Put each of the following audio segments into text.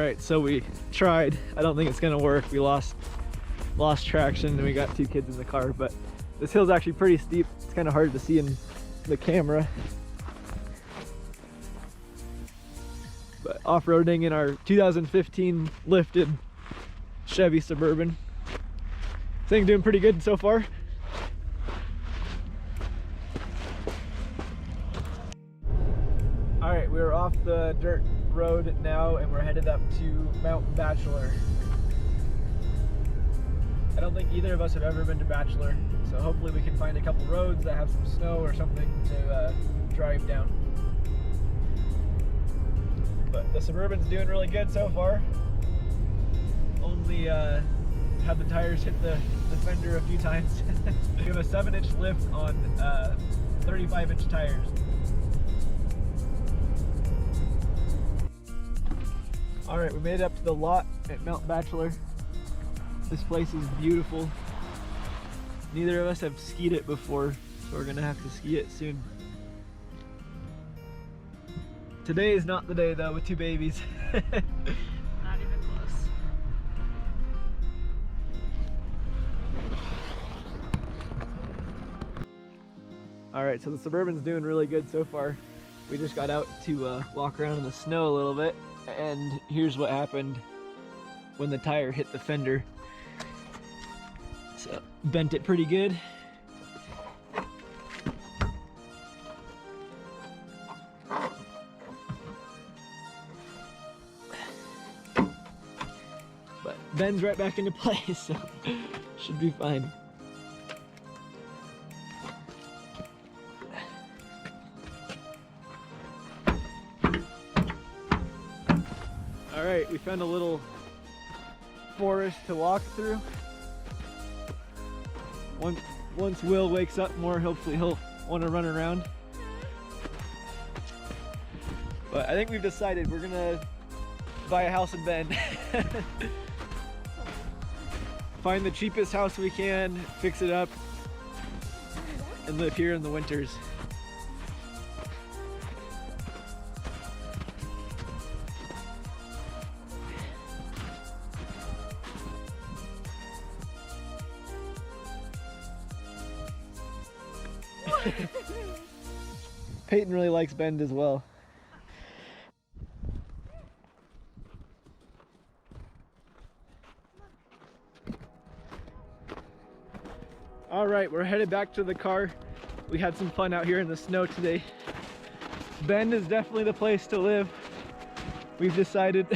right, so we tried. I don't think it's gonna work. We lost traction and we got 2 kids in the car, but this hill's actually pretty steep. It's kind of hard to see in the camera. But off-roading in our 2015 lifted Chevy Suburban. Thing doing pretty good so far. All right, we're off the dirt road now and we're headed up to Mount Bachelor. I don't think either of us have ever been to Bachelor, so hopefully we can find a couple roads that have some snow or something to drive down. But the Suburban's doing really good so far. Only had the tires hit the fender a few times. We have a 7-inch lift on 35-inch tires. All right, we made it up to the lot at Mount Bachelor. This place is beautiful. Neither of us have skied it before, so we're gonna have to ski it soon. Today is not the day though, with 2 babies. Not even close. All right, so the Suburban's doing really good so far. We just got out to walk around in the snow a little bit, and here's what happened when the tire hit the fender. So bent it pretty good. But bends right back into place, so should be fine. All right, we found a little forest to walk through. Once Will wakes up more, hopefully he'll want to run around. But I think we've decided we're gonna buy a house in Bend. Find the cheapest house we can, fix it up, and live here in the winters. Peyton really likes Bend as well. All right, we're headed back to the car. We had some fun out here in the snow today. Bend is definitely the place to live. We've decided.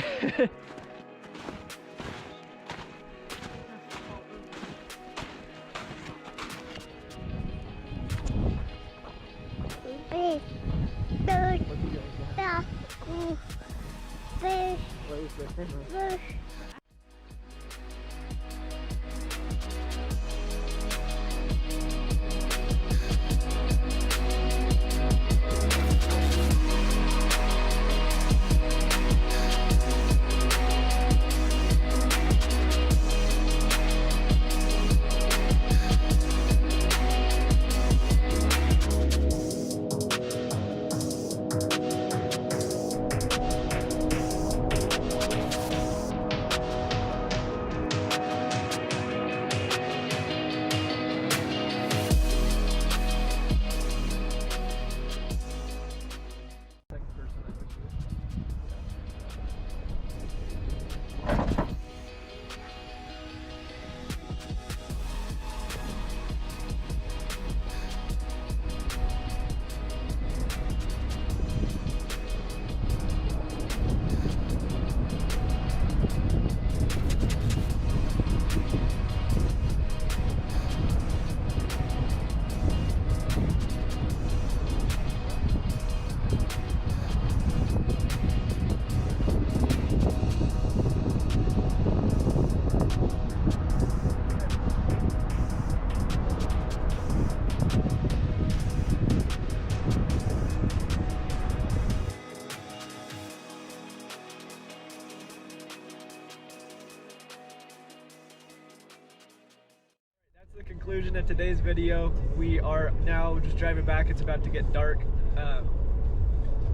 The conclusion of today's video. We are now just driving back. It's about to get dark.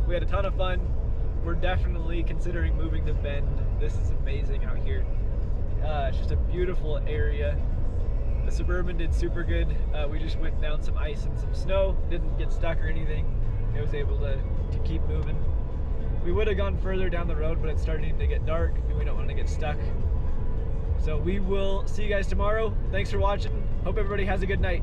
We had a ton of fun. we're definitely considering moving to Bend. This is amazing out here. It's just a beautiful area. The Suburban did super good. We just went down some ice and some snow. Didn't get stuck or anything. It was able to keep moving. We would have gone further down the road, but it's starting to get dark and we don't want to get stuck. So we will see you guys tomorrow. Thanks for watching. Hope everybody has a good night.